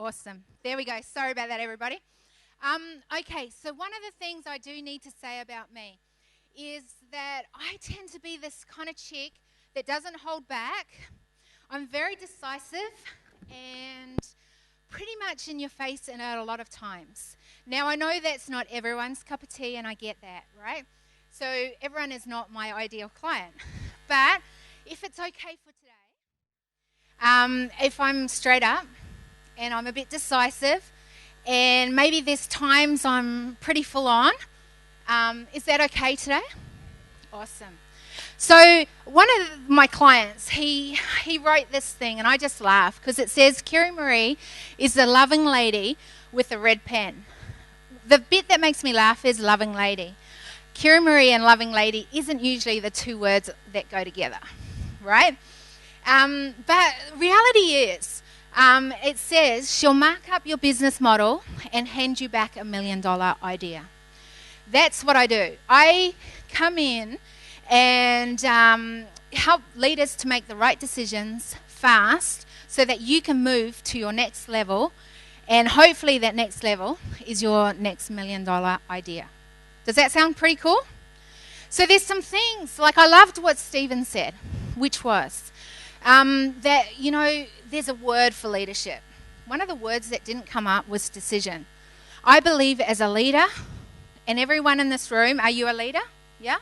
Awesome. There we go. Sorry about that, everybody. Okay, so one of the things I do need to say about me is that I tend to be this kind of chick that doesn't hold back. I'm very decisive and pretty much in your face and out a lot of times. Now, I know that's not everyone's cup of tea, and I get that, right? So everyone is not my ideal client. But if it's okay for today, if I'm straight up and I'm a bit decisive, and maybe there's times I'm pretty full on, is that okay today? Awesome. So one of my clients, he wrote this thing, and I just laugh because it says, Kiri Maree is the loving lady with a red pen. The bit that makes me laugh is loving lady. Kiri Maree and loving lady isn't usually the two words that go together, right? But reality is, it says she'll mark up your business model and hand you back $1 million idea. That's what I do. I come in and help leaders to make the right decisions fast so that you can move to your next level, and hopefully that next level is your next $1 million idea. Does that sound pretty cool? So there's some things, like I loved what Stephen said, which was that, there's a word for leadership. One of the words that didn't come up was decision. I believe as a leader, and everyone in this room, are you a leader? Yeah?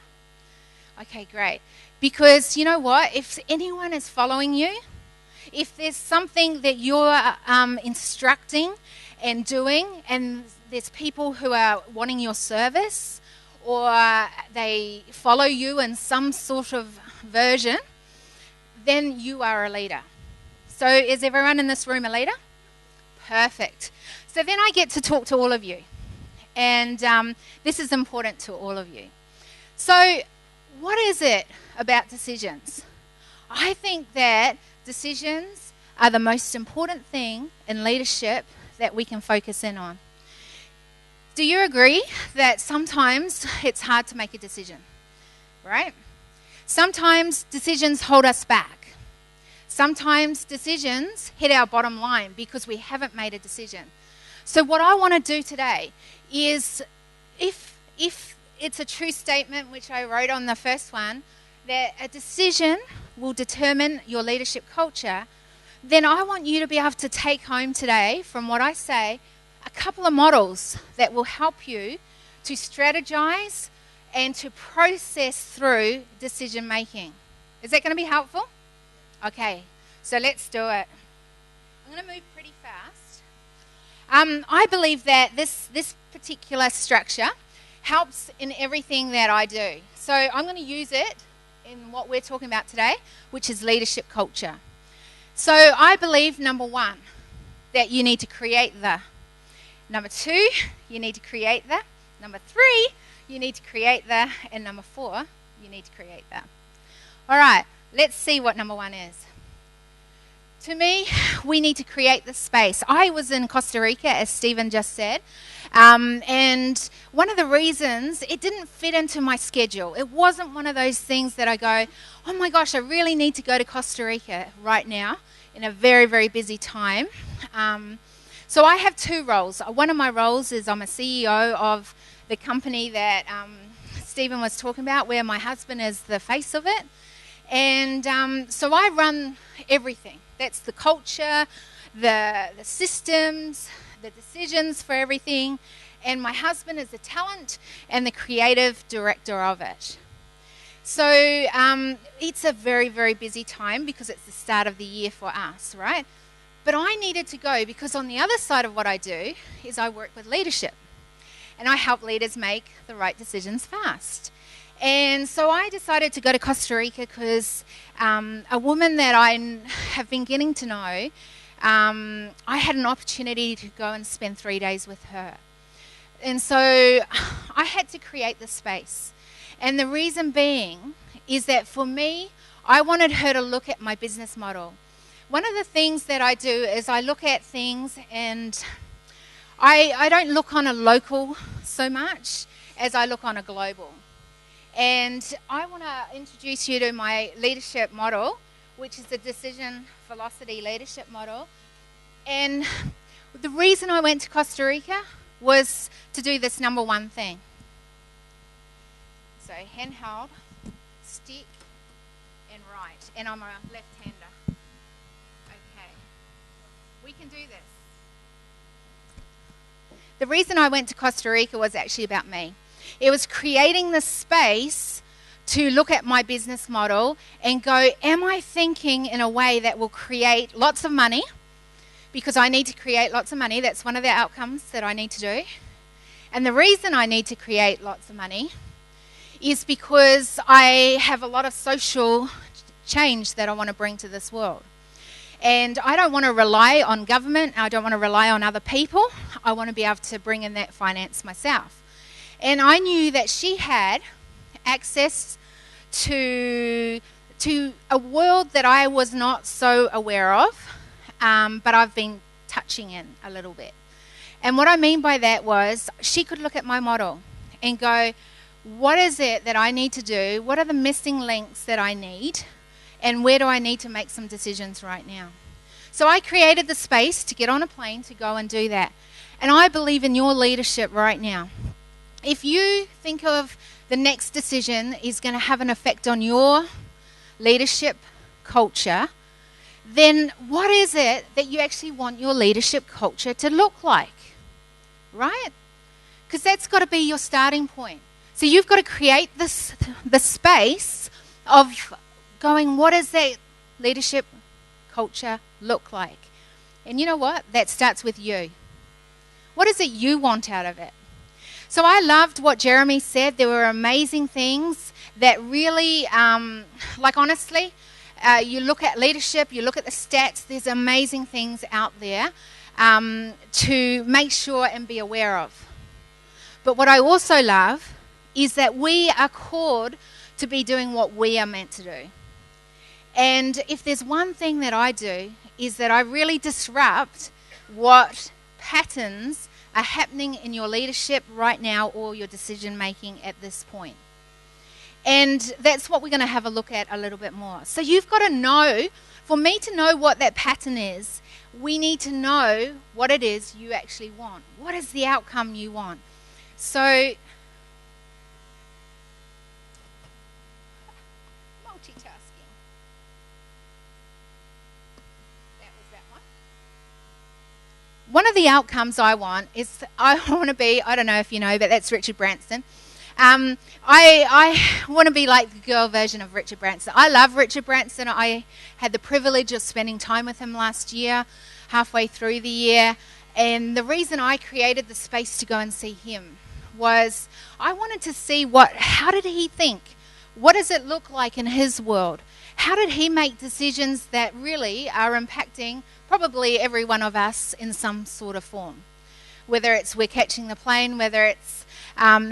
Okay, great. Because you know what? If anyone is following you, if there's something that you're instructing and doing, and there's people who are wanting your service, or they follow you in some sort of version, then you are a leader. So is everyone in this room a leader? Perfect. So then I get to talk to all of you. And this is important to all of you. So what is it about decisions? I think that decisions are the most important thing in leadership that we can focus in on. Do you agree that sometimes it's hard to make a decision, right? Sometimes decisions hold us back. Sometimes decisions hit our bottom line because we haven't made a decision. So what I want to do today is, if it's a true statement, which I wrote on the first one, that a decision will determine your leadership culture, then I want you to be able to take home today, from what I say, a couple of models that will help you to strategize and to process through decision making. Is that going to be helpful? Okay, so let's do it. I'm going to move pretty fast. I believe that this particular structure helps in everything that I do. So I'm going to use it in what we're talking about today, which is leadership culture. So I believe, number one, that you need to create the. Number two, you need to create the. Number three, you need to create the. And number four, you need to create the. All right, let's see what number one is. To me, we need to create the space. I was in Costa Rica, as Stephen just said, and one of the reasons, it didn't fit into my schedule. It wasn't one of those things that I go, oh my gosh, I really need to go to Costa Rica right now in a very, very busy time. So I have two roles. One of my roles is I'm a CEO of the company that Stephen was talking about, where my husband is the face of it. And so I run everything. That's the culture, the systems, the decisions for everything. And my husband is the talent and the creative director of it. So it's a very, very busy time because it's the start of the year for us, right? But I needed to go because on the other side of what I do is I work with leadership. And I help leaders make the right decisions fast. And so I decided to go to Costa Rica because a woman that I have been getting to know, I had an opportunity to go and spend 3 days with her. And so I had to create the space. And the reason being is that for me, I wanted her to look at my business model. One of the things that I do is I look at things, and I don't look on a local so much as I look on a global. And I want to introduce you to my leadership model, which is the decision velocity leadership model. And The reason I went to Costa Rica was to do this number one thing. So handheld, stick, and right. And I'm a left-hander. Okay. We can do this. The reason I went to Costa Rica was actually about me. It was creating the space to look at my business model and go, am I thinking in a way that will create lots of money? Because I need to create lots of money. That's one of the outcomes that I need to do. And the reason I need to create lots of money is because I have a lot of social change that I want to bring to this world. And I don't want to rely on government. I don't want to rely on other people. I want to be able to bring in that finance myself. And I knew that she had access to a world that I was not so aware of, but I've been touching in a little bit. And what I mean by that was she could look at my model and go, what is it that I need to do? What are the missing links that I need? And where do I need to make some decisions right now? So I created the space to get on a plane to go and do that. And I believe in your leadership right now. If you think of the next decision is going to have an effect on your leadership culture, then what is it that you actually want your leadership culture to look like? Right? Because that's got to be your starting point. So you've got to create the space of going, what does that leadership culture look like? And you know what? That starts with you. What is it you want out of it? So I loved what Jeremy said. There were amazing things that really, honestly, you look at leadership, you look at the stats, there's amazing things out there to make sure and be aware of. But what I also love is that we are called to be doing what we are meant to do. And if there's one thing that I do, is that I really disrupt what patterns are happening in your leadership right now or your decision making at this point. And that's what we're going to have a look at a little bit more. So you've got to know, for me to know what that pattern is, we need to know what it is you actually want. What is the outcome you want? So one of the outcomes I want is I want to be, I don't know if you know, but that's Richard Branson. I want to be like the girl version of Richard Branson. I love Richard Branson. I had the privilege of spending time with him last year, halfway through the year. And the reason I created the space to go and see him was I wanted to see how did he think? What does it look like in his world? How did he make decisions that really are impacting probably every one of us in some sort of form? Whether it's we're catching the plane, whether it's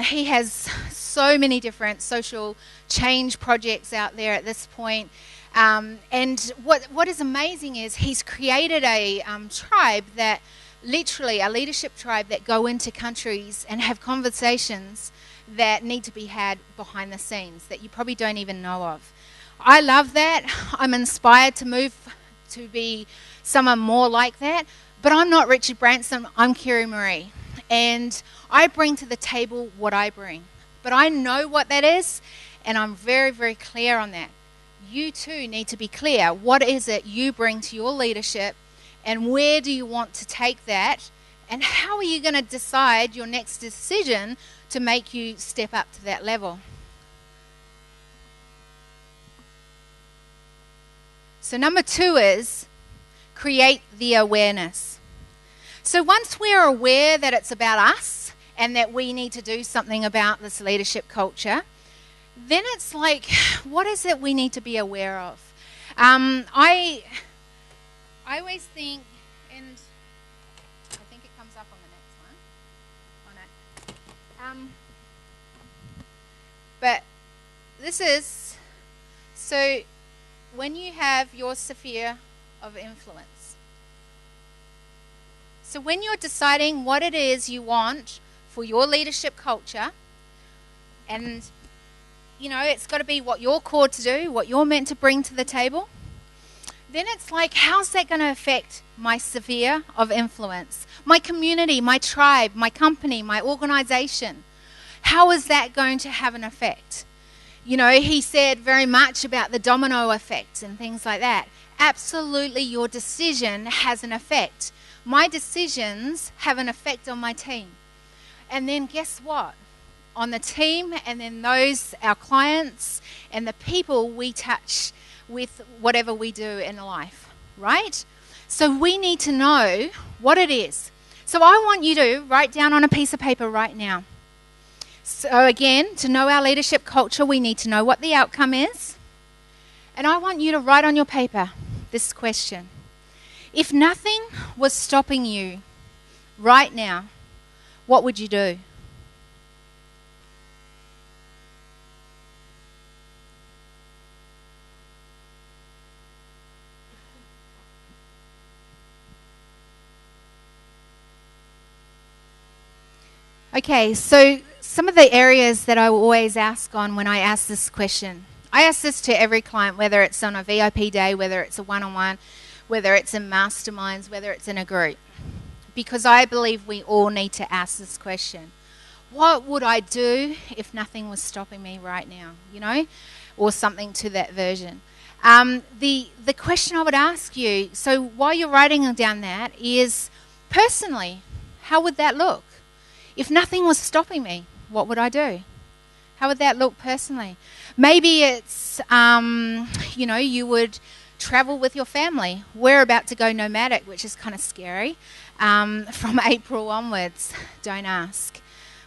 he has so many different social change projects out there at this point. And what is amazing is he's created a tribe that literally, a leadership tribe that go into countries and have conversations that need to be had behind the scenes that you probably don't even know of. I love that. I'm inspired to move to be someone more like that. But I'm not Richard Branson. I'm Kiri Maree. And I bring to the table what I bring. But I know what that is, and I'm very, very clear on that. You too need to be clear. What is it you bring to your leadership, and where do you want to take that? And how are you going to decide your next decision to make you step up to that level? So number 2 is create the awareness. So once we're aware that it's about us and that we need to do something about this leadership culture, then it's like, what is it we need to be aware of? I always think, and I think it comes up on the next one. Oh no. But this is, so when you have your sphere of influence. So when you're deciding what it is you want for your leadership culture, and you know, it's got to be what you're called to do, what you're meant to bring to the table, then it's like, how's that going to affect my sphere of influence, my community, my tribe, my company, my organization? How is that going to have an effect? You know, he said very much about the domino effect and things like that. Absolutely, your decision has an effect. My decisions have an effect on my team. And then guess what? On the team, and then those, our clients, and the people we touch with whatever we do in life, right? So we need to know what it is. So I want you to write down on a piece of paper right now. So again, to know our leadership culture, we need to know what the outcome is. And I want you to write on your paper this question. If nothing was stopping you right now, what would you do? Okay, so some of the areas that I always ask on when I ask this question, I ask this to every client, whether it's on a VIP day, whether it's a one-on-one, whether it's in masterminds, whether it's in a group, because I believe we all need to ask this question. What would I do if nothing was stopping me right now, you know, or something to that version? The question I would ask you, so while you're writing down that, is personally, how would that look? If nothing was stopping me, what would I do? How would that look personally? Maybe it's, you know, you would travel with your family. We're about to go nomadic, which is kind of scary, from April onwards. Don't ask.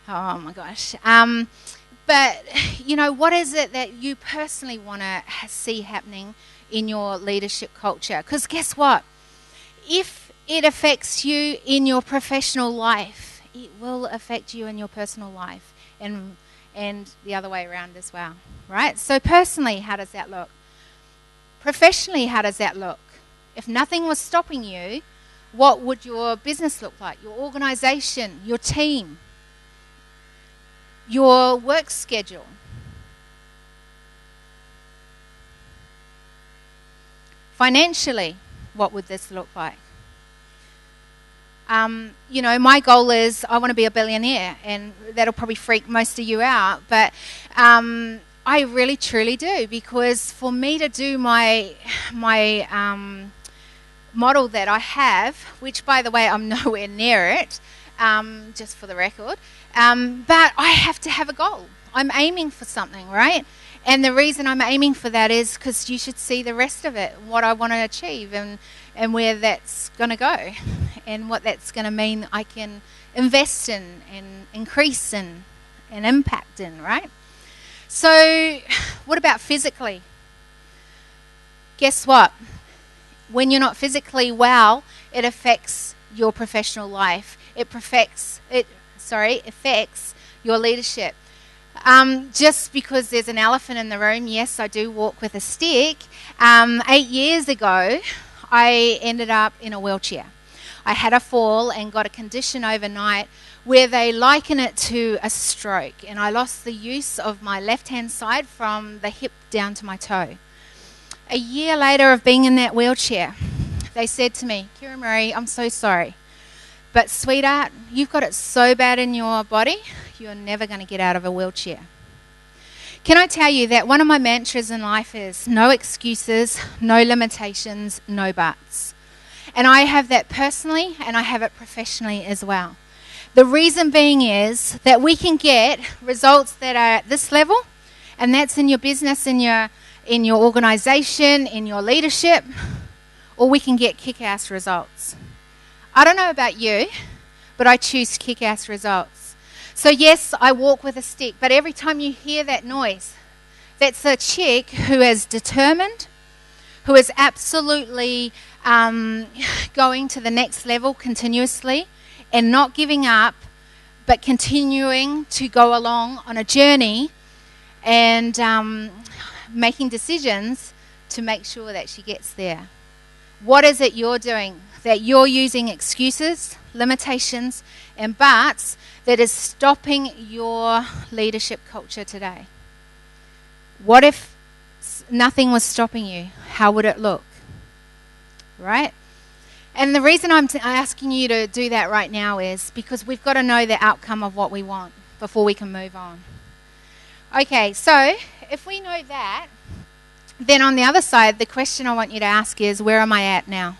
Oh, my gosh. But, you know, what is it that you personally want to see happening in your leadership culture? Because guess what? If it affects you in your professional life, it will affect you in your personal life, and the other way around as well, right? So personally, how does that look? Professionally, how does that look? If nothing was stopping you, what would your business look like? Your organization, your team, your work schedule? Financially, what would this look like? You know, my goal is I want to be a billionaire, and that'll probably freak most of you out, but I really truly do, because for me to do my model that I have, which by the way I'm nowhere near it, just for the record, but I have to have a goal. I'm aiming for something, right? And the reason I'm aiming for that is because you should see the rest of it, what I want to achieve, and where that's going to go, and what that's going to mean I can invest in and increase in and impact in, right? So what about physically? Guess what? When you're not physically well, it affects your professional life. It affects your leadership. Just because there's an elephant in the room, yes, I do walk with a stick. 8 years ago, I ended up in a wheelchair. I had a fall and got a condition overnight where they liken it to a stroke, and I lost the use of my left-hand side from the hip down to my toe. A year later of being in that wheelchair, they said to me, "Kiri Maree, I'm so sorry, but sweetheart, you've got it so bad in your body, you're never going to get out of a wheelchair." Can I tell you that one of my mantras in life is no excuses, no limitations, no buts. And I have that personally, and I have it professionally as well. The reason being is that we can get results that are at this level, and that's in your business, in your organization, in your leadership, or we can get kick-ass results. I don't know about you, but I choose kick-ass results. So yes, I walk with a stick, but every time you hear that noise, that's a chick who is determined, who is absolutely going to the next level continuously and not giving up, but continuing to go along on a journey and making decisions to make sure that she gets there. What is it you're doing that you're using excuses, limitations, and buts that is stopping your leadership culture today? What if nothing was stopping you? How would it look? right? And the reason I'm asking you to do that right now is because we've got to know the outcome of what we want before we can move on. Okay, so if we know that, then on the other side, the question I want you to ask is, where am I at now?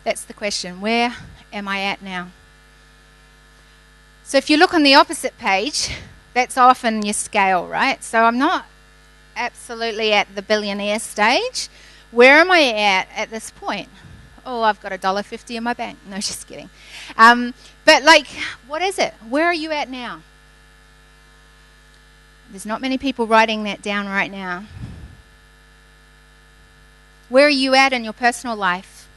That's the question. Where am I at now? So if you look on the opposite page, that's often your scale, right? So I'm not absolutely at the billionaire stage. Where am I at this point? Oh, I've got $1.50 in my bank. No, just kidding. But like, what is it? Where are you at now? There's not many people writing that down right now. Where are you at in your personal life?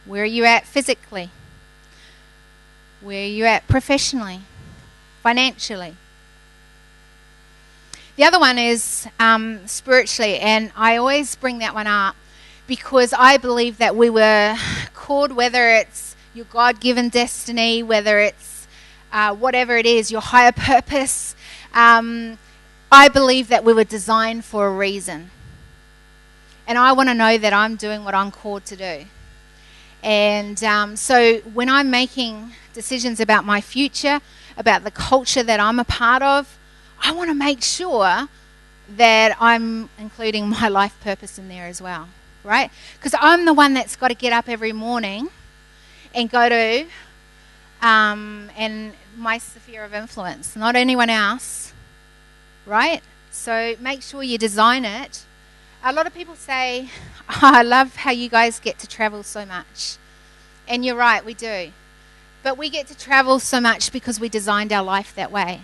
Where are you at physically? Where are you at professionally? Financially? The other one is spiritually, and I always bring that one up because I believe that we were called, whether it's your God-given destiny, whether it's whatever it is, your higher purpose. I believe that we were designed for a reason. And I want to know that I'm doing what I'm called to do. And so when I'm making decisions about my future, about the culture that I'm a part of, I want to make sure that I'm including my life purpose in there as well, right? Because I'm the one that's got to get up every morning and go to and my sphere of influence, not anyone else, right? So make sure you design it. A lot of people say, oh, I love how you guys get to travel so much. And you're right, we do. But we get to travel so much because we designed our life that way.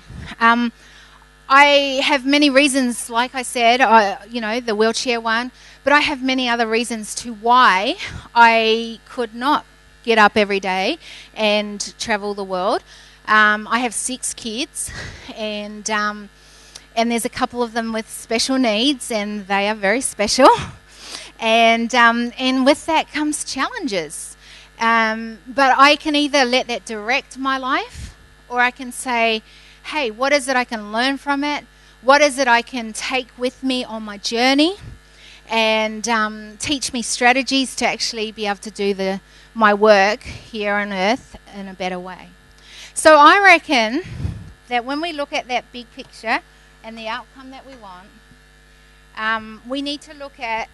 I have many reasons, like I said, the wheelchair one, but I have many other reasons to why I could not get up every day and travel the world. I have 6 kids, and there's a couple of them with special needs, and they are very special. And with that comes challenges. But I can either let that direct my life, or I can say, hey, what is it I can learn from it? What is it I can take with me on my journey and teach me strategies to actually be able to do my work here on earth in a better way? So I reckon that when we look at that big picture and the outcome that we want, we need to look at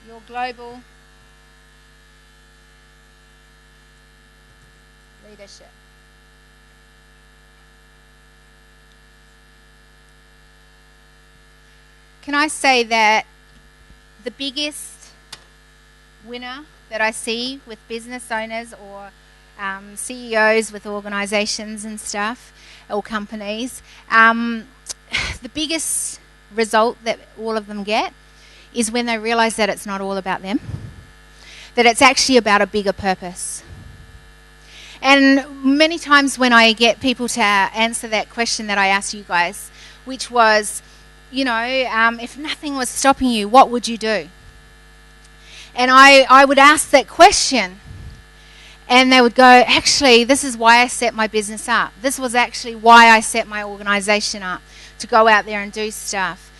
your global leadership. Can I say that the biggest winner that I see with business owners or CEOs with organisations and stuff or companies, the biggest result that all of them get is when they realise that it's not all about them, that it's actually about a bigger purpose. And many times when I get people to answer that question that I asked you guys, which was, if nothing was stopping you, what would you do? And I would ask that question, and they would go, actually, this is why I set my business up. This was actually why I set my organisation up, to go out there and do stuff.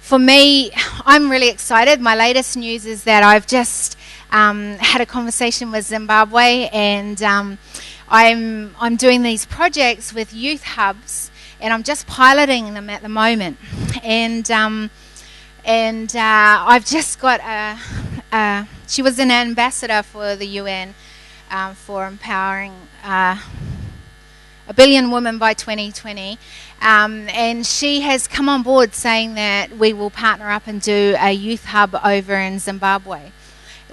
For me, I'm really excited. My latest news is that I've just had a conversation with Zimbabwe, and I'm doing these projects with youth hubs, and I'm just piloting them at the moment. And I've just got she was an ambassador for the UN for empowering 1 billion women by 2020. And she has come on board saying that we will partner up and do a youth hub over in Zimbabwe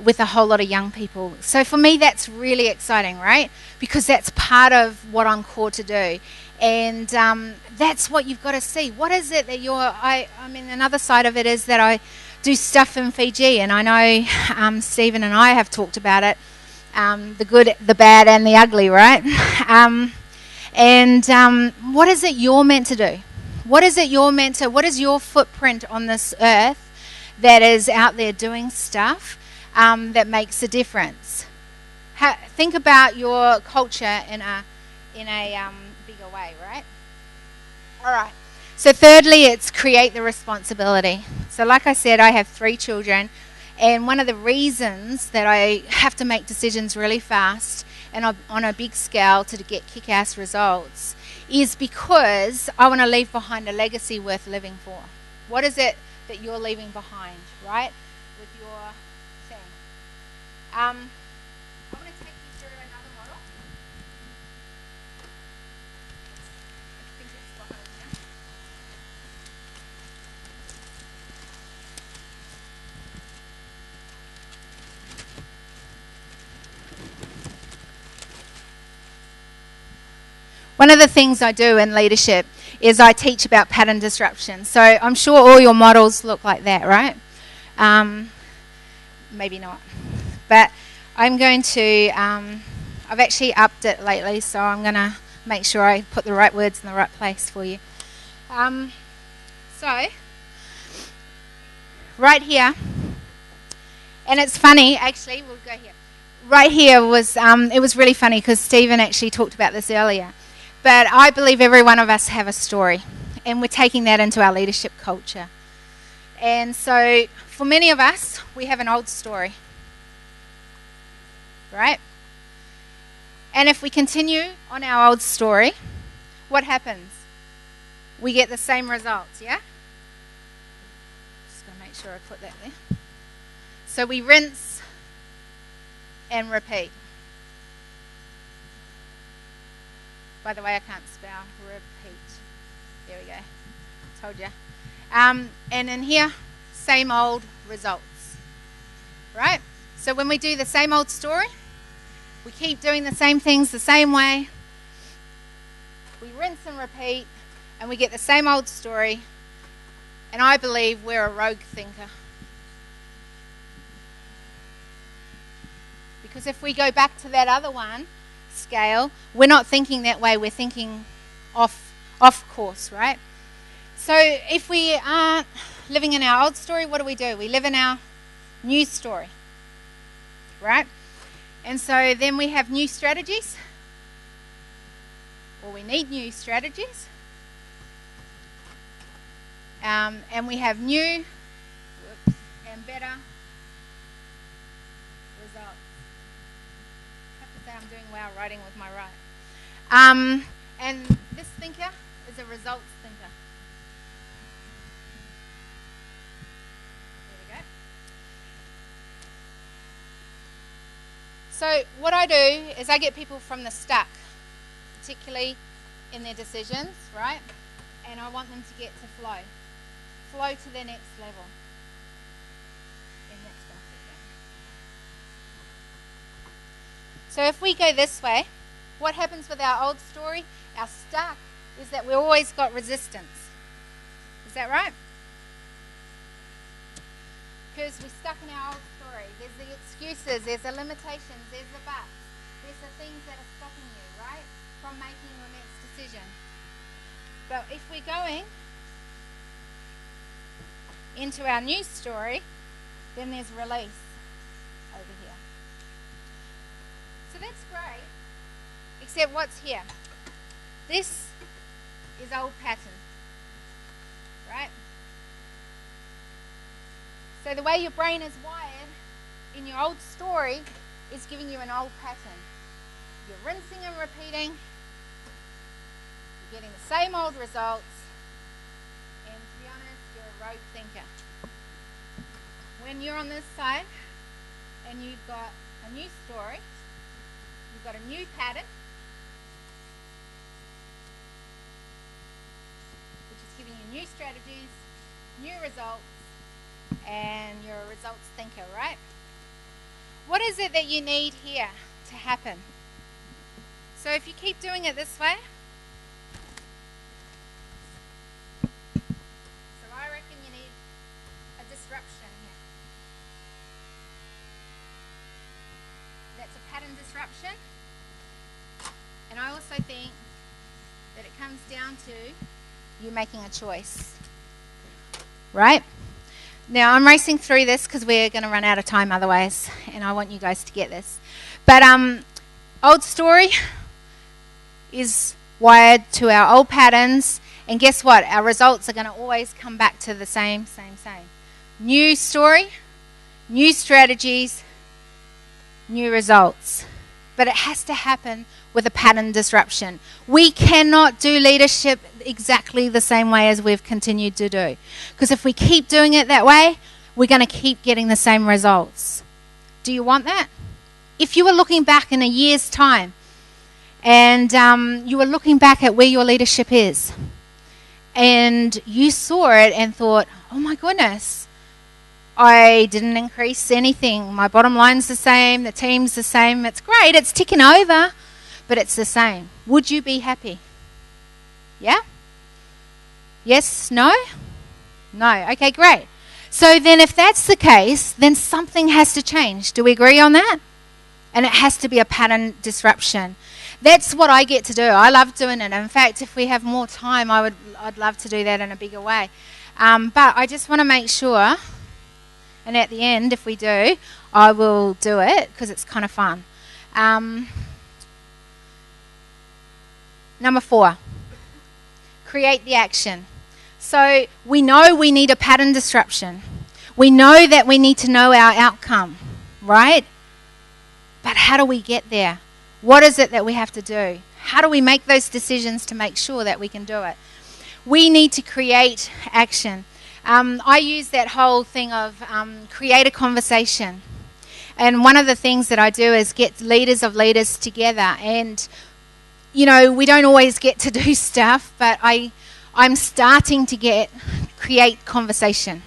with a whole lot of young people. So for me, that's really exciting, right? Because that's part of what I'm called to do. And that's what you've got to see. What is it that I mean, another side of it is that I do stuff in Fiji, and I know Stephen and I have talked about it, the good, the bad, and the ugly, right? What is it you're meant to do? What is your footprint on this earth that is out there doing stuff that makes a difference? Think about your culture in a bigger way, right? All right. So thirdly, it's create the responsibility. So like I said, I have 3 children, and one of the reasons that I have to make decisions really fast and on a big scale to get kick-ass results is because I want to leave behind a legacy worth living for. What is it that you're leaving behind, right, with your thing? I want to take you through another model. I think it's behind here. One of the things I do in leadership is I teach about pattern disruption. So I'm sure all your models look like that, right? Maybe not. But I'm going to, I've actually upped it lately, so I'm going to make sure I put the right words in the right place for you. So, right here, and it's funny, actually, we'll go here. Right here was, it was really funny because Stephen actually talked about this earlier. But I believe every one of us have a story, and we're taking that into our leadership culture. And so, for many of us, we have an old story, right? And if we continue on our old story, what happens? We get the same results, yeah? Just going to make sure I put that there. So we rinse and repeat. By the way, I can't spell repeat. There we go. Told you. And in here, same old results. Right? So when we do the same old story, we keep doing the same things the same way. We rinse and repeat, and we get the same old story. And I believe we're a rogue thinker. Because if we go back to that other one, scale, we're not thinking that way, we're thinking off course, right? So if we aren't living in our old story, what do? We live in our new story, right? And so then we have new strategies, or we need new strategies, and we have new and better results. I'm doing well writing with my right. And this thinker is a results thinker. There we go. So what I do is I get people from the stuck, particularly in their decisions, right? And I want them to get to flow to their next level. So if we go this way, what happens with our old story? Our stuck is that we've always got resistance. Is that right? Because we're stuck in our old story. There's the excuses, there's the limitations, there's the buts. There's the things that are stopping you, right, from making your next decision. But if we're going into our new story, then there's release over here. So that's great, except what's here? This is old pattern, right? So the way your brain is wired in your old story is giving you an old pattern. You're rinsing and repeating, you're getting the same old results, and to be honest, you're a rogue thinker. When you're on this side and you've got a new story, you've got a new pattern, which is giving you new strategies, new results, and you're a results thinker, right? What is it that you need here to happen? So if you keep doing it this way, so I reckon you need a disruption here. That's a pattern disruption. And I also think that it comes down to you making a choice, right? Now, I'm racing through this because we're going to run out of time otherwise, and I want you guys to get this. But old story is wired to our old patterns, and guess what? Our results are going to always come back to the same. New story, new strategies, new results. But it has to happen with a pattern disruption. We cannot do leadership exactly the same way as we've continued to do. Because if we keep doing it that way, we're going to keep getting the same results. Do you want that? If you were looking back in a year's time and you were looking back at where your leadership is and you saw it and thought, oh my goodness, I didn't increase anything. My bottom line's the same, the team's the same. It's great, it's ticking over, but it's the same. Would you be happy? Yeah? Yes? No? No. Okay, great. So then if that's the case, then something has to change. Do we agree on that? And it has to be a pattern disruption. That's what I get to do. I love doing it. In fact, if we have more time, I'd love to do that in a bigger way. But I just want to make sure, and at the end, if we do, I will do it because it's kind of fun. Number 4, create the action. So we know we need a pattern disruption. We know that we need to know our outcome, right? But how do we get there? What is it that we have to do? How do we make those decisions to make sure that we can do it? We need to create action. I use that whole thing of create a conversation. And one of the things that I do is get leaders of leaders together. And, you know, we don't always get to do stuff, but I'm starting to create conversation.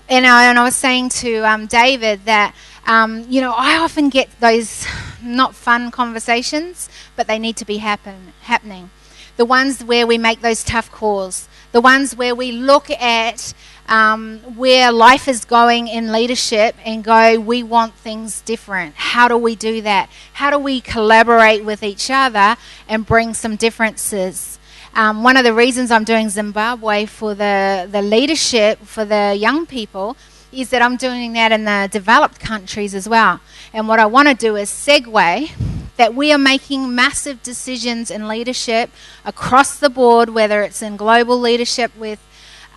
And I was saying to David that, I often get those not fun conversations, but they need to be happening. The ones where we make those tough calls. The ones where we look at where life is going in leadership and go, we want things different. How do we do that? How do we collaborate with each other and bring some differences? One of the reasons I'm doing Zimbabwe for the leadership for the young people is that I'm doing that in the developed countries as well. And what I want to do is segue that we are making massive decisions in leadership across the board, whether it's in global leadership with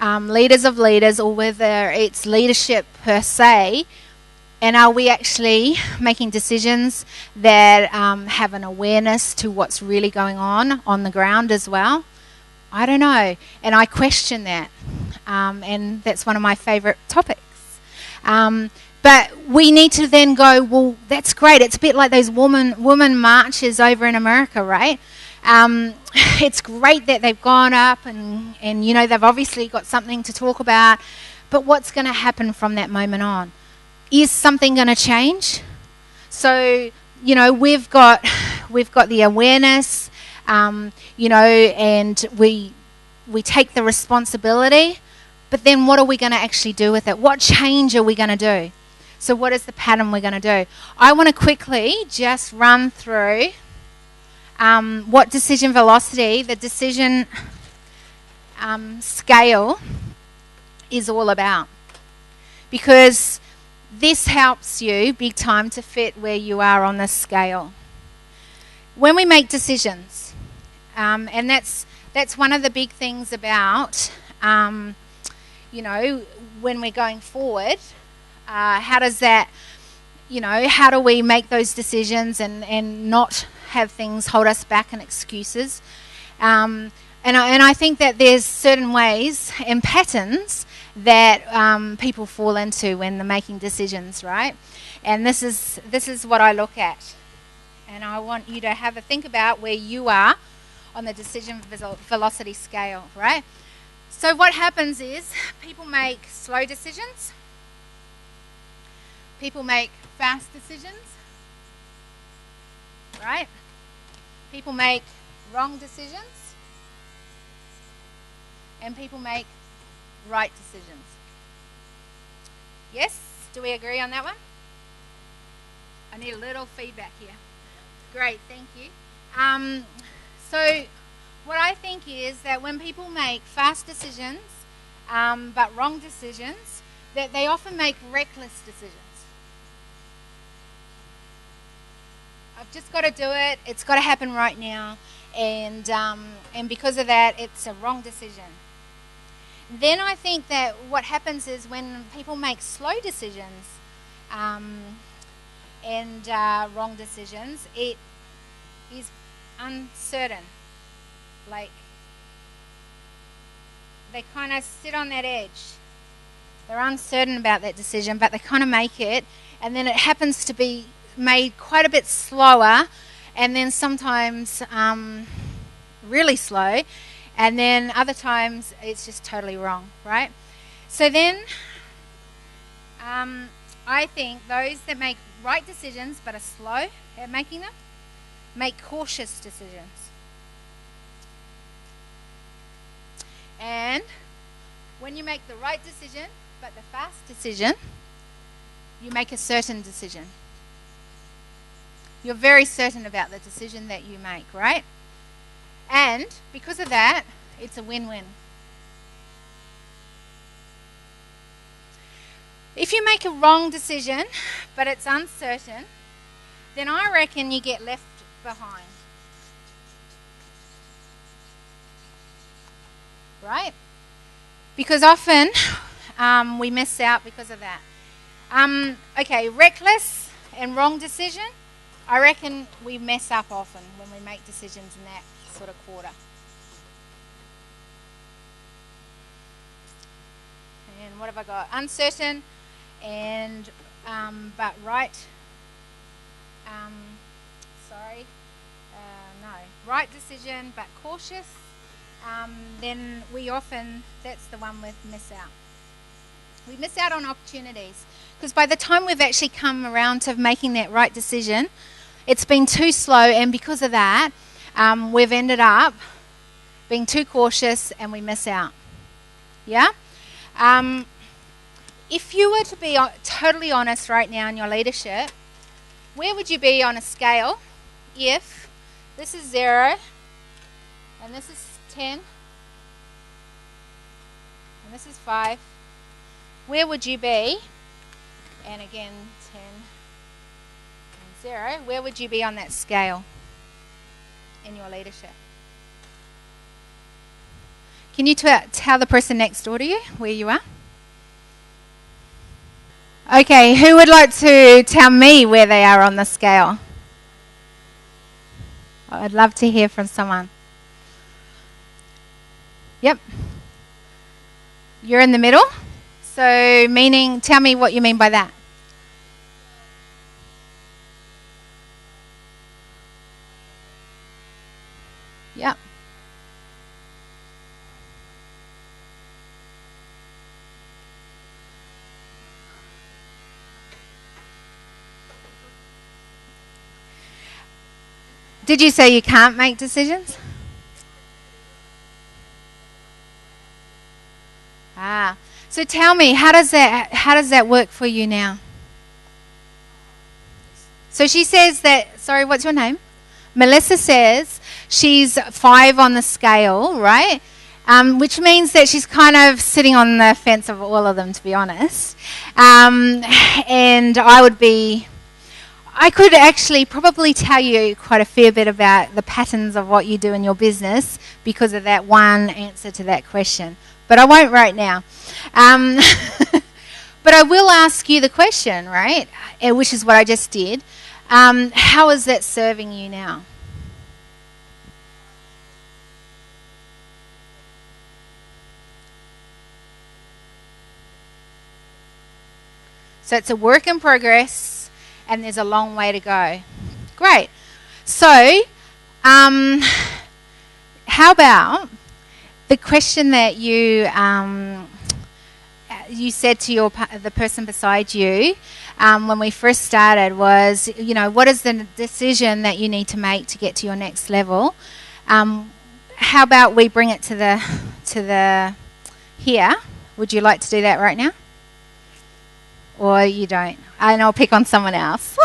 leaders of leaders or whether it's leadership per se. And are we actually making decisions that have an awareness to what's really going on the ground as well? I don't know. And I question that. And that's one of my favourite topics. But we need to then go, well, that's great. It's a bit like those woman marches over in America, right? It's great that they've gone up and they've obviously got something to talk about. But what's going to happen from that moment on? Is something going to change? So, we've got the awareness, and we take the responsibility, but then what are we going to actually do with it? What change are we going to do? So what is the pattern we're going to do? I want to quickly just run through what decision velocity, the decision scale is all about. Because this helps you big time to fit where you are on the scale. When we make decisions, and that's one of the big things about, when we're going forward, how does that, how do we make those decisions and not have things hold us back and excuses? And I think that there's certain ways and patterns that people fall into when they're making decisions, right? And this is what I look at. And I want you to have a think about where you are on the decision velocity scale, right? So what happens is people make slow decisions. People make fast decisions, right? People make wrong decisions. And people make right decisions. Yes? Do we agree on that one? I need a little feedback here. Great, thank you. So what I think is that when people make fast decisions but wrong decisions, that they often make reckless decisions. I've just got to do it. It's got to happen right now. and because of that, it's a wrong decision. Then I think that what happens is when people make slow decisions and wrong decisions, it is uncertain. Like, they kind of sit on that edge. They're uncertain about that decision, but they kind of make it, and then it happens to be made quite a bit slower, and then sometimes really slow, and then other times it's just totally wrong, right? So then I think those that make right decisions but are slow at making them make cautious decisions. And when you make the right decision but the fast decision, you make a certain decision. You're very certain about the decision that you make, right? And because of that, it's a win-win. If you make a wrong decision, but it's uncertain, then I reckon you get left behind. Right? Because often we miss out because of that. Okay, reckless and wrong decision. I reckon we mess up often when we make decisions in that sort of quarter. And what have I got? Uncertain and but right. Right decision but cautious. Then we often, that's the one with miss out. We miss out on opportunities because by the time we've actually come around to making that right decision, it's been too slow, and because of that, we've ended up being too cautious and we miss out. Yeah? If you were to be totally honest right now in your leadership, where would you be on a scale if this is 0 and this is 10 and this is 5? Where would you be? And again, 10 and 0. Where would you be on that scale in your leadership? Can you tell the person next door to you where you are? Okay, who would like to tell me where they are on the scale? I'd love to hear from someone. Yep. You're in the middle? So meaning, tell me what you mean by that. Yep. Did you say you can't make decisions? So tell me, how does that work for you now? So she says that, sorry, what's your name? Melissa says she's 5 on the scale, right? Which means that she's kind of sitting on the fence of all of them, to be honest. And I could actually probably tell you quite a fair bit about the patterns of what you do in your business because of that one answer to that question. But I won't right now. But I will ask you the question, right? Which is what I just did. How is that serving you now? So it's a work in progress, and there's a long way to go. Great. So, how about the question that you said to the person beside you when we first started was, what is the decision that you need to make to get to your next level? How about we bring it to the here? Would you like to do that right now? Or you don't? And I'll pick on someone else.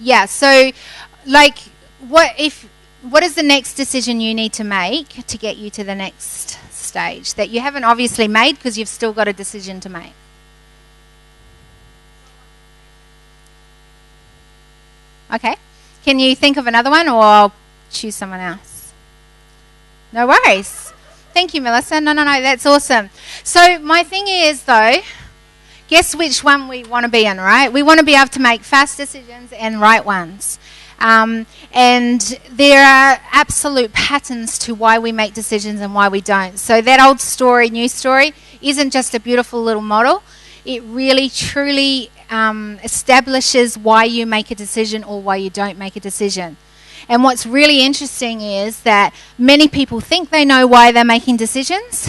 Yeah, so what is the next decision you need to make to get you to the next stage that you haven't obviously made because you've still got a decision to make? Okay. Can you think of another one, or I'll choose someone else? No worries. Thank you, Melissa. No, that's awesome. So my thing is, though, guess which one we want to be in, right? We want to be able to make fast decisions and right ones. And there are absolute patterns to why we make decisions and why we don't. So that old story, new story, isn't just a beautiful little model. It really, truly establishes why you make a decision or why you don't make a decision. And what's really interesting is that many people think they know why they're making decisions.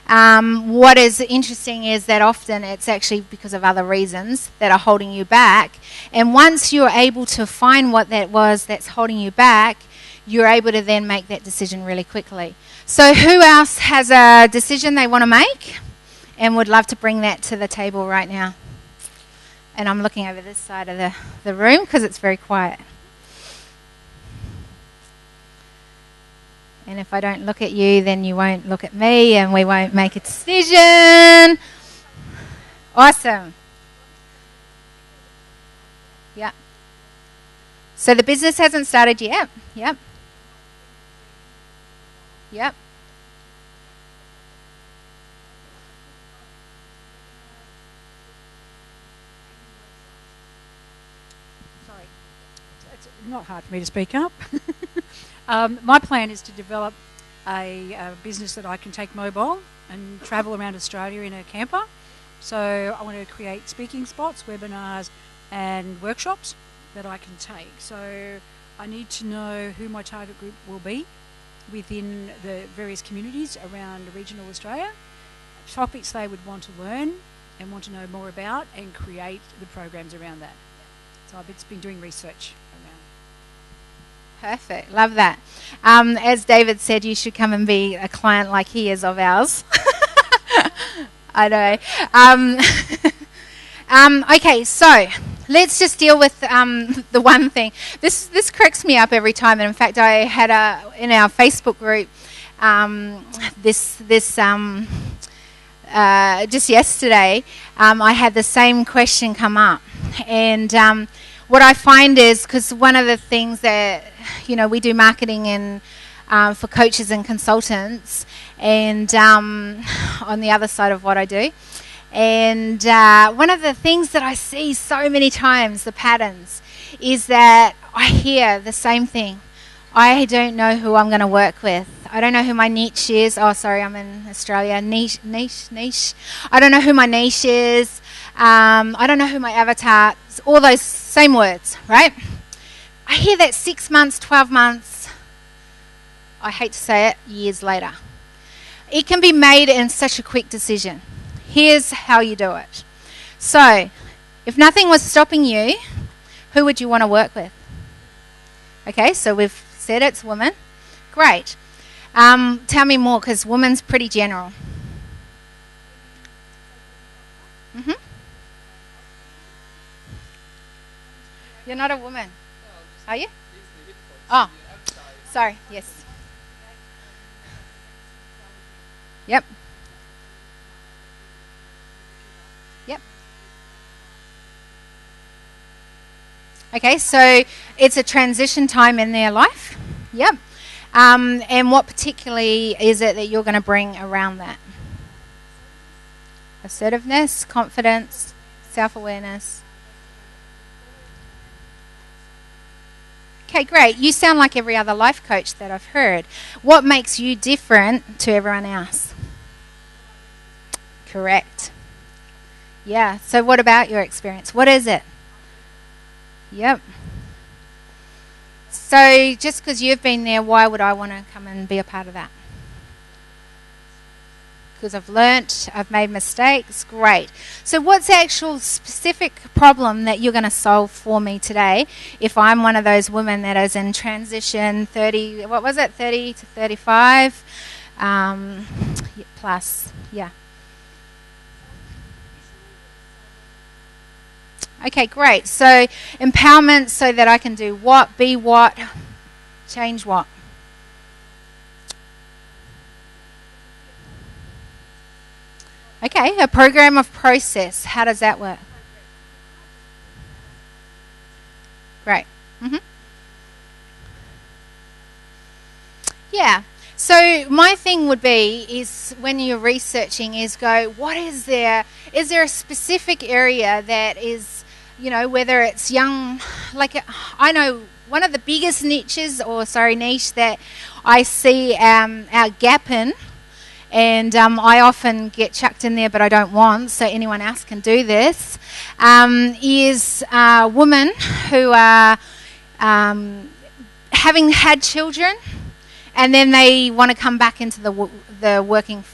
What is interesting is that often it's actually because of other reasons that are holding you back. And once you're able to find what that was that's holding you back, you're able to then make that decision really quickly. So who else has a decision they want to make and would love to bring that to the table right now? And I'm looking over this side of the room because it's very quiet. And if I don't look at you, then you won't look at me and we won't make a decision. Awesome. Yeah. So the business hasn't started yet. Yep. Yep. Sorry. It's not hard for me to speak up. My plan is to develop a business that I can take mobile and travel around Australia in a camper. So I want to create speaking spots, webinars and workshops that I can take. So I need to know who my target group will be within the various communities around regional Australia, topics they would want to learn and want to know more about, and create the programs around that. So I've been doing research around. Perfect. Love that. As David said, you should come and be a client like he is of ours. I know. Okay, so let's just deal with the one thing. This cracks me up every time. And in fact, I had in our Facebook group just yesterday, I had the same question come up. And what I find is, because one of the things that, we do marketing and for coaches and consultants, and on the other side of what I do. And one of the things that I see so many times, the patterns, is that I hear the same thing. I don't know who I'm going to work with. I don't know who my niche is. Oh, sorry, I'm in Australia. Niche. I don't know who my niche is. I don't know who my avatar is. All those same words, right? I hear that 6 months, 12 months, I hate to say it, years later. It can be made in such a quick decision. Here's how you do it. So, if nothing was stopping you, who would you want to work with? Okay, so we've said it's women. Great. Tell me more, because women's pretty general. Mm-hmm. You're not a woman, are you? Oh, sorry, yes. Yep. Yep. Okay, so it's a transition time in their life. Yep. And what particularly is it that you're going to bring around that? Assertiveness, confidence, self-awareness. Okay, great. You sound like every other life coach that I've heard. What makes you different to everyone else? Correct. Yeah, so what about your experience? What is it? Yep. So just because you've been there, why would I want to come and be a part of that? Because I've learnt, I've made mistakes. Great. So what's the actual specific problem that you're going to solve for me today if I'm one of those women that is in transition 30 to 35 plus? Yeah. Okay, great. So empowerment so that I can do what, be what, change what. Okay, a program of process. How does that work? Great. Yeah. So my thing would be is when you're researching is go, what is there? Is there a specific area that is, whether it's young, I know one of the biggest niche that I see our gap in, and I often get chucked in there, but I don't want, so anyone else can do this, is women who are having had children, and then they want to come back into the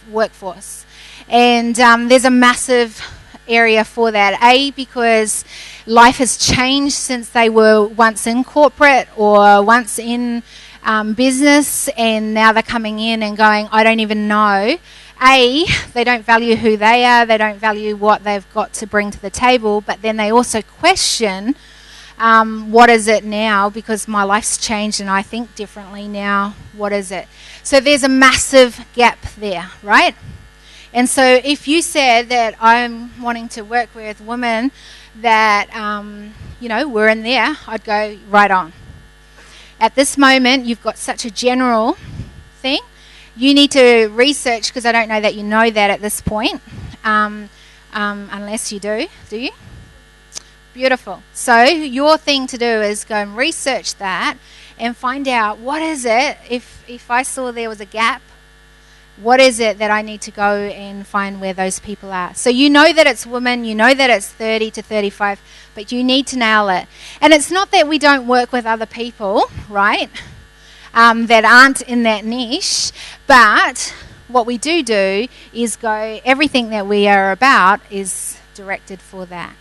workforce. And there's a massive area for that. Because life has changed since they were once in corporate or once in business, and now they're coming in and going, I don't even know. They don't value who they are, they don't value what they've got to bring to the table, but then they also question, what is it now? Because my life's changed and I think differently now. What is it? So there's a massive gap there, right? And so if you said that I'm wanting to work with women that, were in there, I'd go right on. At this moment, you've got such a general thing. You need to research, because I don't know that you know that at this point, unless you do you? Beautiful. So your thing to do is go and research that and find out what is it, if I saw there was a gap, what is it that I need to go and find where those people are. So you know that it's women, you know that it's 30 to 35, but you need to nail it. And it's not that we don't work with other people, right, that aren't in that niche, but what we do is go, everything that we are about is directed for that.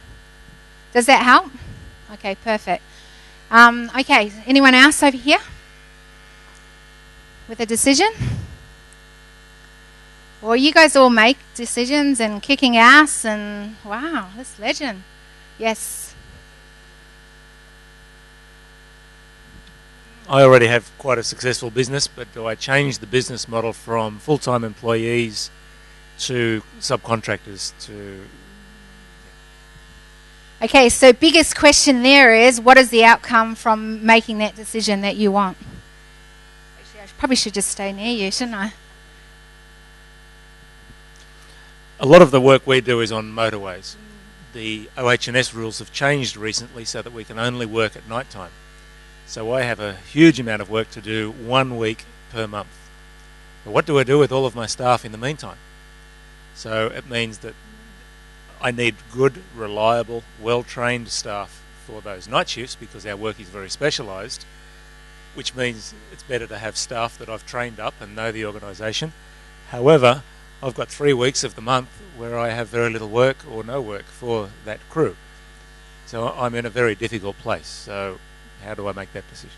Does that help? Okay, perfect. Okay, anyone else over here with a decision? Or you guys all make decisions and kicking ass and wow, this legend. Yes. I already have quite a successful business, but do I change the business model from full-time employees to subcontractors to... Okay, so biggest question there is, what is the outcome from making that decision that you want? Actually, I probably should just stay near you, shouldn't I? A lot of the work we do is on motorways. The OH&S rules have changed recently so that we can only work at night time. So I have a huge amount of work to do 1 week per month. But what do I do with all of my staff in the meantime? So it means that I need good, reliable, well-trained staff for those night shifts because our work is very specialised, which means it's better to have staff that I've trained up and know the organisation. However, I've got 3 weeks of the month where I have very little work or no work for that crew. So I'm in a very difficult place. So how do I make that decision?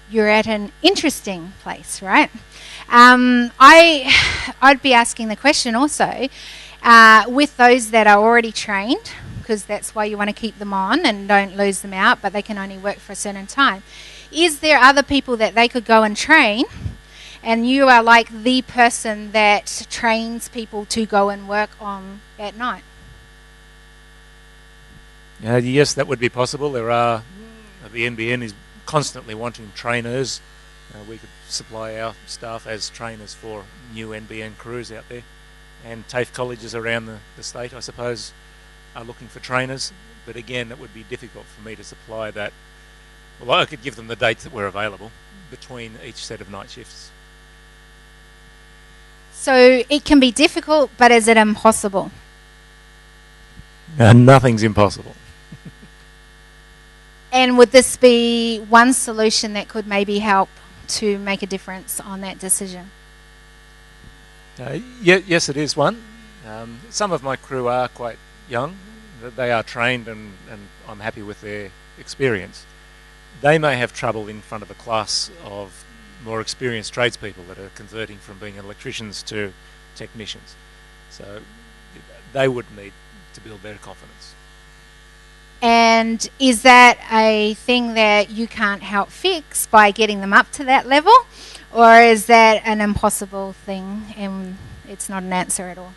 You're at an interesting place, right? I'd be asking the question also, with those that are already trained, because that's why you want to keep them on and don't lose them out, but they can only work for a certain time. Is there other people that they could go and train, and you are like the person that trains people to go and work on at night? Yes, that would be possible. The NBN is constantly wanting trainers. We could supply our staff as trainers for new NBN crews out there. And TAFE colleges around the state, I suppose, are looking for trainers. But again, it would be difficult for me to supply that. Well, I could give them the dates that were available between each set of night shifts. So it can be difficult, but is it impossible? Nothing's impossible. And would this be one solution that could maybe help to make a difference on that decision? Yes, it is one. Some of my crew are quite young. They are trained and I'm happy with their experience. They may have trouble in front of a class of more experienced tradespeople that are converting from being electricians to technicians. So they would need to build their confidence. And is that a thing that you can't help fix by getting them up to that level? Or is that an impossible thing and it's not an answer at all?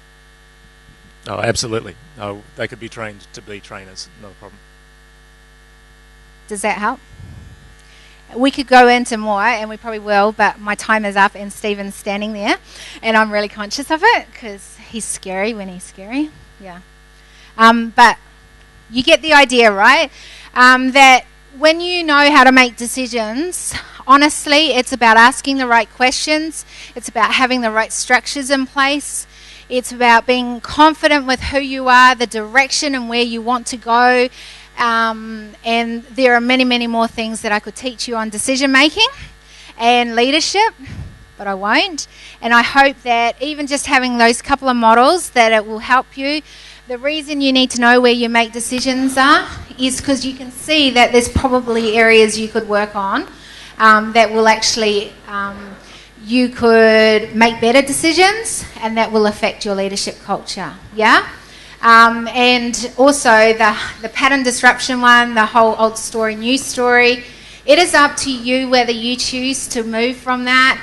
Oh, absolutely. Oh, they could be trained to be trainers, not a problem. Does that help? We could go into more, and we probably will, but my time is up, and Stephen's standing there, and I'm really conscious of it because he's scary when he's scary. Yeah. But you get the idea, right? That when you know how to make decisions, honestly, it's about asking the right questions. It's about having the right structures in place. It's about being confident with who you are, the direction and where you want to go. And there are many, many more things that I could teach you on decision making and leadership, but I won't. And I hope that even just having those couple of models, that it will help you. The reason you need to know where you make decisions are is because you can see that there's probably areas you could work on that will actually, you could make better decisions, and that will affect your leadership culture, yeah? And also the pattern disruption one, the whole old story, new story. It is up to you whether you choose to move from that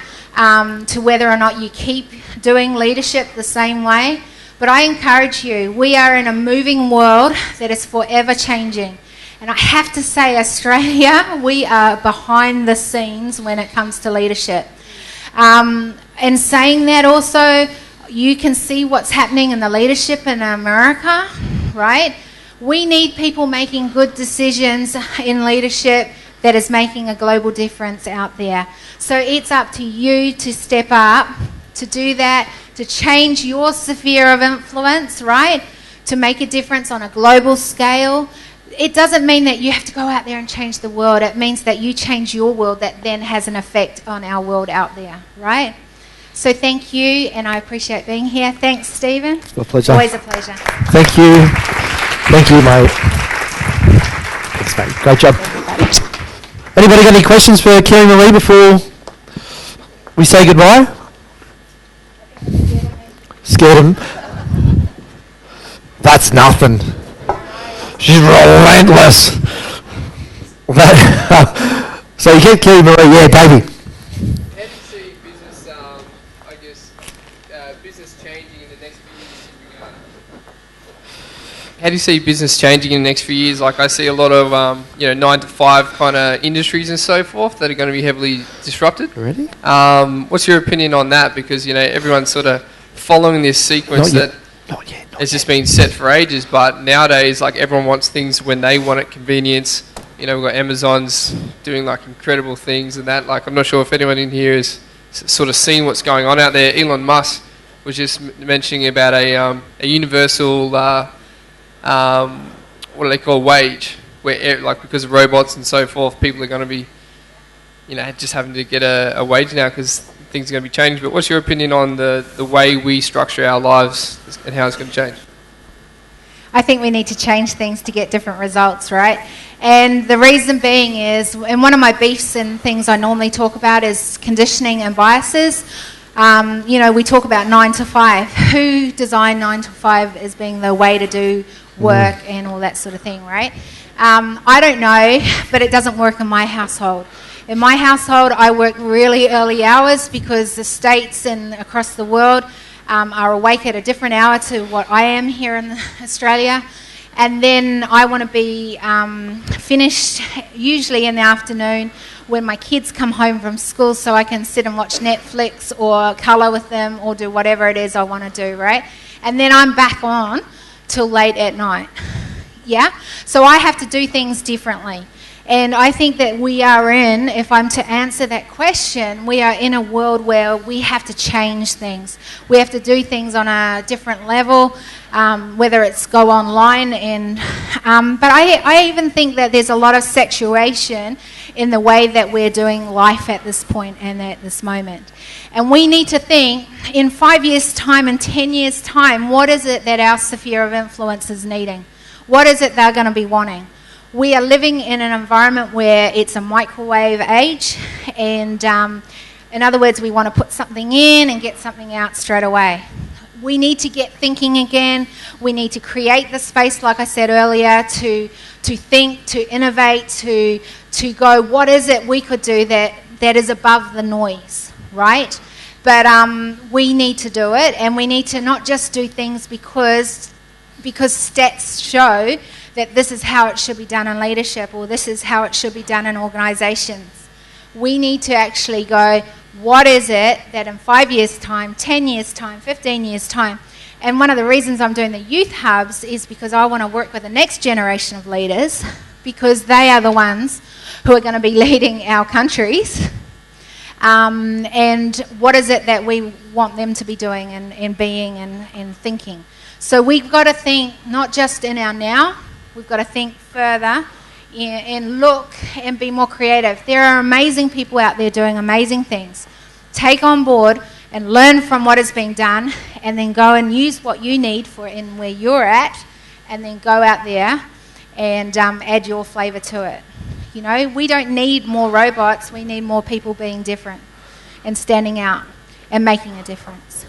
to whether or not you keep doing leadership the same way. But I encourage you, we are in a moving world that is forever changing. And I have to say, Australia, we are behind the scenes when it comes to leadership. And saying that also, you can see what's happening in the leadership in America, right? We need people making good decisions in leadership that is making a global difference out there. So it's up to you to step up, to do that, to change your sphere of influence, right? To make a difference on a global scale. It doesn't mean that you have to go out there and change the world. It means that you change your world that then has an effect on our world out there, right? So thank you, and I appreciate being here. Thanks, Stephen. It's my pleasure. Always a pleasure. Thank you. Thank you, mate. Thanks, mate. Great job. Anybody got any questions for Kiri and Maree before we say goodbye? Scared him. That's nothing. She's relentless. So you get Kiri, Maree. Yeah, Davey. How do you see business changing in the next few years? Like, I see a lot of 9 to 5 kind of industries and so forth that are going to be heavily disrupted. Really? What's your opinion on that? Because everyone's sort of following this sequence that has just been set for ages. But nowadays, like, everyone wants things when they want it, convenience. We've got Amazon's doing like incredible things and that. Like, I'm not sure if anyone in here is sort of seeing what's going on out there. Elon Musk was just mentioning about a universal. What do they call wage, where like because of robots and so forth, people are going to be, just having to get a wage now because things are going to be changed. But what's your opinion on the way we structure our lives and how it's going to change? I think we need to change things to get different results, right? And the reason being is, and one of my beefs and things I normally talk about is conditioning and biases. We talk about 9 to 5. Who designed 9 to 5 as being the way to do work and all that sort of thing, right? I don't know, but it doesn't work in my household. In my household, I work really early hours because the states and across the world are awake at a different hour to what I am here in Australia. And then I want to be finished usually in the afternoon when my kids come home from school so I can sit and watch Netflix or colour with them or do whatever it is I want to do, right? And then I'm back on till late at night, yeah? So I have to do things differently. And I think that we are in, if I'm to answer that question, we are in a world where we have to change things. We have to do things on a different level, whether it's go online. But I even think that there's a lot of saturation in the way that we're doing life at this point and at this moment. And we need to think, in 5 years' time and 10 years' time, what is it that our sphere of influence is needing? What is it they're going to be wanting? We are living in an environment where it's a microwave age, and in other words, we want to put something in and get something out straight away. We need to get thinking again. We need to create the space, like I said earlier, to think, to innovate, to go, what is it we could do that is above the noise, right? But we need to do it, and we need to not just do things because because stats show that this is how it should be done in leadership, or this is how it should be done in organisations. We need to actually go, what is it that in 5 years' time, 10 years' time, 15 years' time? And one of the reasons I'm doing the youth hubs is because I want to work with the next generation of leaders, because they are the ones who are going to be leading our countries. And what is it that we want them to be doing and being and thinking? So we've got to think not just in our now, we've got to think further and look and be more creative. There are amazing people out there doing amazing things. Take on board and learn from what is being done, and then go and use what you need for in where you're at, and then go out there and add your flavour to it. You know, we don't need more robots, we need more people being different and standing out and making a difference.